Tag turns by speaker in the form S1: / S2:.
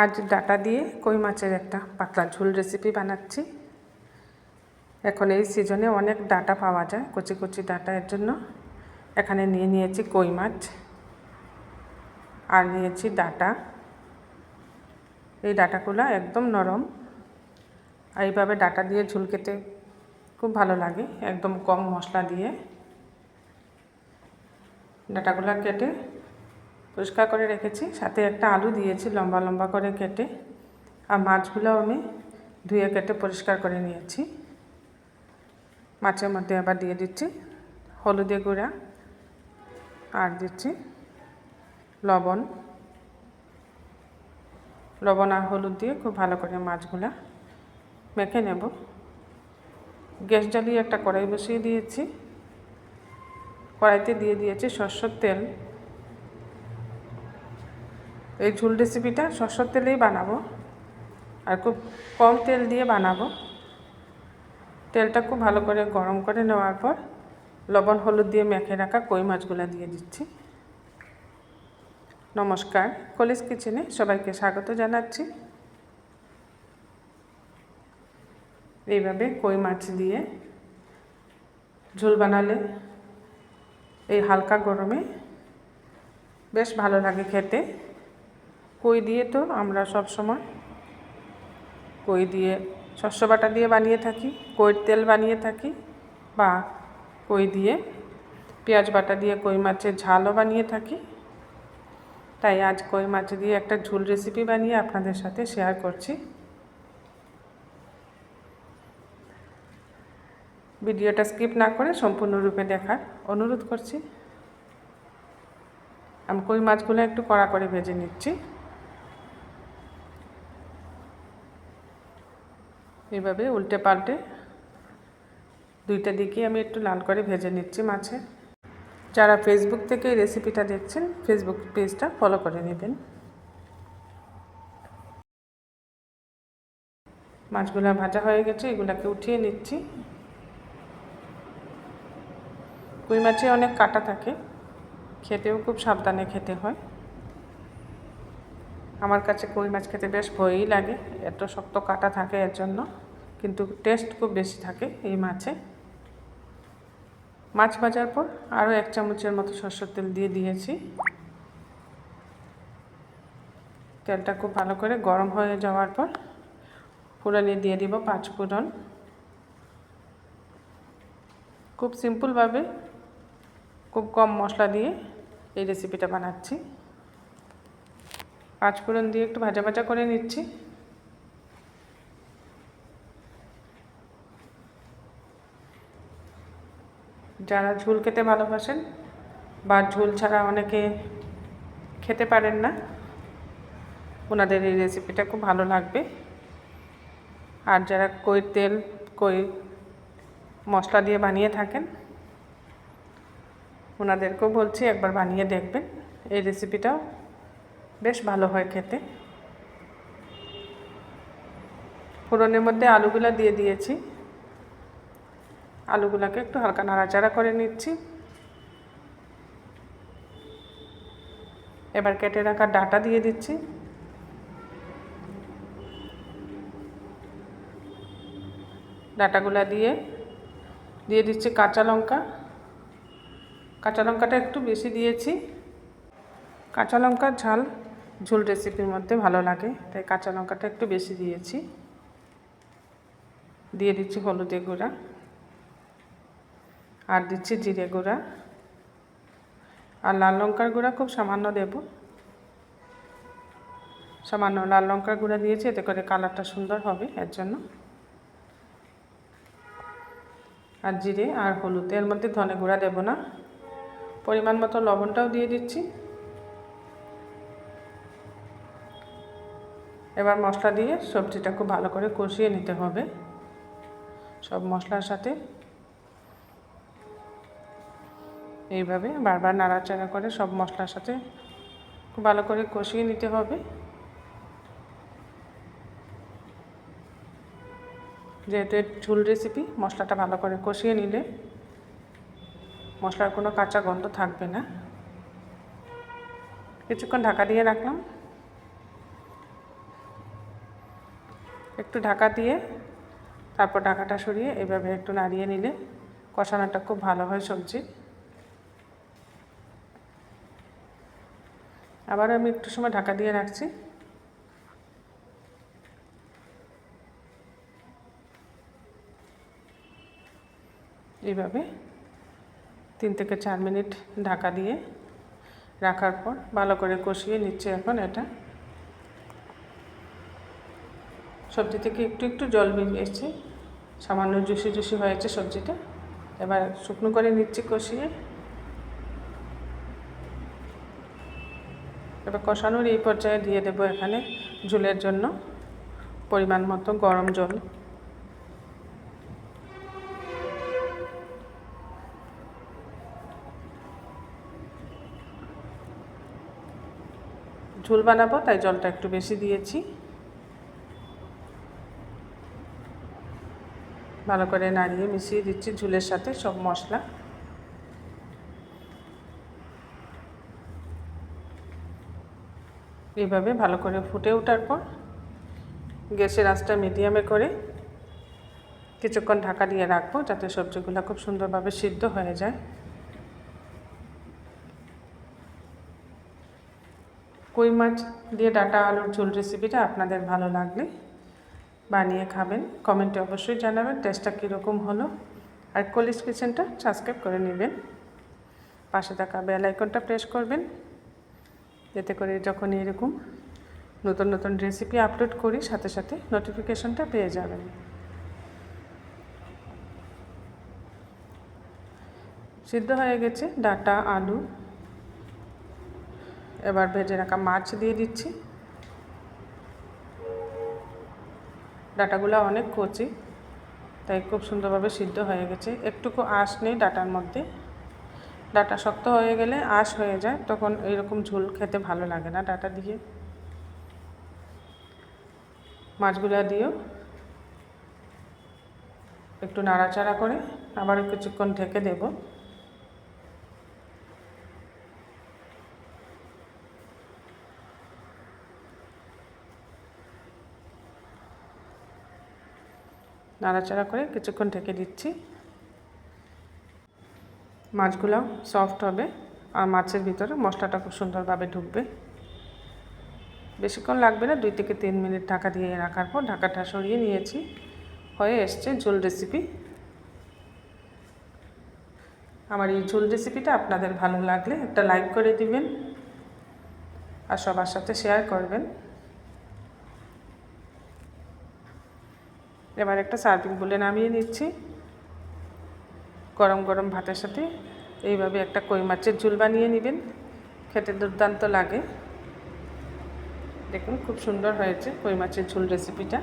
S1: আজ ডাটা দিয়ে কই মাছের একটা পাতলা ঝোল রেসিপি বানাচ্ছি। এখন এই সিজনে অনেক ডাটা পাওয়া যায়, কচি কচি ডাটা। এর জন্য এখানে নিয়েছি কই মাছ আর নিয়েছি ডাটা। এই ডাটাগুলো একদম নরম। এইভাবে ডাটা দিয়ে ঝোল খেতে খুব ভালো লাগে, একদম কম মশলা দিয়ে। ডাটাগুলো কেটে পরিষ্কার করে রেখেছি, সাথে একটা আলু দিয়েছি লম্বা লম্বা করে কেটে। আর মাছগুলো আমি ধুয়ে কেটে পরিষ্কার করে নিয়েছি। মাছের মধ্যে আবার দিয়ে দিচ্ছি হলুদের গুঁড়া আর দিচ্ছি লবণ আর হলুদ দিয়ে খুব ভালো করে মাছগুলা মেখে নেব। গ্যাস জ্বালিয়ে একটা কড়াই বসিয়ে দিয়েছি। কড়াইতে দিয়ে দিয়েছি সরষের তেল। এই ঝোল রেসিপিটা সরষের তেলেই বানাবো আর খুব কম তেল দিয়ে বানাবো। তেলটা খুব ভালো করে গরম করে নেওয়ার পর লবণ হলুদ দিয়ে মেখে রাখা কই মাছগুলো দিয়ে দিচ্ছি। নমস্কার, কলিজ কিচেনে সবাইকে স্বাগত জানাচ্ছি। এইভাবে কই মাছ দিয়ে ঝোল বানালে এই হালকা গরমে বেশ ভালো লাগে খেতে। কই দিয়ে তো আমরা সব সময় কই দিয়ে শস্য বাটা দিয়ে বানিয়ে থাকি, কইয়ের তেল বানিয়ে থাকি, বা কই দিয়ে পেঁয়াজ বাটা দিয়ে কই মাছের ঝালও বানিয়ে থাকি। তাই আজ কই মাছ দিয়ে একটা ঝোল রেসিপি বানিয়ে আপনাদের সাথে শেয়ার করছি। ভিডিওটা স্কিপ না করে সম্পূর্ণরূপে দেখার অনুরোধ করছি। আমি কই মাছগুলো একটু কড়া করে ভেজে নিচ্ছি। এইভাবে উল্টে পাল্টে দুইটা দিকে আমি একটু লাল করে ভেজে নিচ্ছি মাছে। যারা ফেসবুক থেকে এই রেসিপিটা দেখছেন, ফেসবুক পেজটা ফলো করে নেবেন। মাছগুলো ভাজা হয়ে গেছে, এগুলাকে উঠিয়ে নিচ্ছি। কই মাছে অনেক কাঁটা থাকে, খেতেও খুব সাবধানে খেতে হয়। আমার কাছে কই মাছ খেতে বেশ ভয়ই লাগে, এত শক্ত কাঁটা থাকে এর জন্য, কিন্তু টেস্ট খুব বেশি থাকে এই মাছে। মাছ ভাজার পর আরও 1 চামচের মতো সরষের তেল দিয়ে দিয়েছি। তেলটা খুব ভালো করে গরম হয়ে যাওয়ার পর ফোড়নে দিয়ে দিব 5 ফোড়ন। খুব সিম্পলভাবে খুব কম মশলা দিয়ে এই রেসিপিটা বানাচ্ছি। 5 ফোড়ন দিয়ে একটু ভাজা ভাজা করে নিচ্ছি। যারা ঝোল খেতে ভালোবাসেন বা ঝোল ছাড়া অনেকে খেতে পারেন না, ওনাদের এই রেসিপিটা খুব ভালো লাগবে। আর যারা কইয়ের তেল কই মশলা দিয়ে বানিয়ে থাকেন, ওনাদেরকেও বলছি একবার বানিয়ে দেখবেন। এই রেসিপিটাও বেশ ভালো হয় খেতে। ফোড়নের মধ্যে আলুগুলো দিয়ে দিয়েছি। আলুগুলোকে একটু হালকা নাড়াচাড়া করে নিচ্ছি। এবার কেটে রাখা ডাটা দিয়ে দিচ্ছি। ডাটাগুলো দিয়ে দিচ্ছি কাঁচা লঙ্কা। কাঁচা লঙ্কাটা একটু বেশি দিয়েছি। কাঁচা লঙ্কার ঝাল ঝোল রেসিপির মধ্যে ভালো লাগে, তাই কাঁচা লঙ্কাটা একটু বেশি দিয়েছি। দিয়ে দিচ্ছি হলুদের গুঁড়া আর দিচ্ছি জিরে গুঁড়া আর লাল লঙ্কার গুঁড়া খুব সামান্য দেব। সামান্য লাল লঙ্কার গুঁড়া দিয়েছি, এতে করে কালারটা সুন্দর হবে এর জন্য। আর জিরে আর হলুদ, এর মধ্যে ধনে গুঁড়া দেব না। পরিমাণ মতো লবণটাও দিয়ে দিচ্ছি। এবার মশলা দিয়ে সবজিটা খুব ভালো করে কষিয়ে নিতে হবে সব মশলার সাথে। এইভাবে বারবার নাড়াচাড়া করে সব মশলার সাথে খুব ভালো করে কষিয়ে নিতে হবে। যেহেতু ঝোল রেসিপি, মশলাটা ভালো করে কষিয়ে নিলে মশলার কোনো কাঁচা গন্ধ থাকবে না। কিছুক্ষণ ঢাকা দিয়ে রাখলাম। একটু ঢাকা দিয়ে তারপর ঢাকাটা সরিয়ে এভাবে একটু নাড়িয়ে নিলে কষানোটা খুব ভালো হয় সবজি। আবার আমি একটু সময় ঢাকা দিয়ে রাখছি। এইভাবে 3 থেকে 4 মিনিট ঢাকা দিয়ে রাখার পর ভালো করে কষিয়ে নিচ্ছে। এখন এটা সবজি থেকে একটু একটু জল বেরিয়েছে, সামান্য জুসি জুসি হয়েছে সবজিটা। এবার শুকনো করে নিচ্ছি কষিয়ে। এবার কষানোর এই পর্যায়ে দিয়ে দেবো এখানে ঝোলের জন্য পরিমাণ মতো গরম জল। ঝোল বানাবো তাই জলটা একটু বেশি দিয়েছি। ভালো করে নাড়িয়ে মিশিয়ে দিচ্ছি ঝোলের সাথে সব মশলা। এইভাবে ভালো করে ফুটে ওঠার পর গ্যাসের আঁচটা মিডিয়ামে করে কিছুক্ষণ ঢাকা দিয়ে রাখবো যাতে সবজিগুলো খুব সুন্দরভাবে সিদ্ধ হয়ে যায়। কই মাছ দিয়ে ডাঁটা আলুর ঝোল রেসিপিটা আপনাদের ভালো লাগলে বানিয়ে খাবেন, কমেন্টে অবশ্যই জানাবেন টেস্টটা কীরকম হলো। আর কলিজ কিচেনটা সাবস্ক্রাইব করে নেবেন, পাশে থাকা বেল আইকনটা প্রেস করবেন, এতে করে যখন এরকম নতুন নতুন রেসিপি আপলোড করি সাথে সাথে নোটিফিকেশনটা পেয়ে যাবেন। সিদ্ধ হয়ে গেছে ডাঁটা আলু। এবার ভেজে রাখা মাছ দিয়ে দিচ্ছি। ডাঁটাগুলো অনেক কচি তাই খুব সুন্দরভাবে সিদ্ধ হয়ে গেছে, একটুকু আঁশ নেই ডাঁটার মধ্যে। ডাঁটা শক্ত হয়ে গেলে আঁশ হয়ে যায়, তখন এইরকম ঝোল খেতে ভালো লাগে না। ডাঁটা দিয়ে মাছগুলো দিয়েও একটু নাড়াচাড়া করে আবার কিছুক্ষণ ঢেকে দেব। নাড়াচাড়া করে কিছুক্ষণ ঢেকে দিচ্ছি। মাছগুলো সফট হবে আর মাছের ভিতরে মশলাটা খুব সুন্দরভাবে ঢুকবে। বেশিক্ষণ লাগবে না, 2 থেকে 3 মিনিট ঢাকা দিয়ে রাখার পর ঢাকাটা সরিয়ে নিয়েছি। হয়ে এসছে ঝোল রেসিপি। আমার এই ঝোল রেসিপিটা আপনাদের ভালো লাগলে একটা লাইক করে দিবেন আর সবার সাথে শেয়ার করবেন। এবার একটা সার্ভিং বলে নামিয়ে নিচ্ছি। গরম গরম ভাতের সাথে এইভাবে একটা কই মাছের ঝোল বানিয়ে নেবেন, খেতে দুর্দান্ত লাগে। দেখুন খুব সুন্দর হয়েছে কই মাছের ঝোল রেসিপিটা।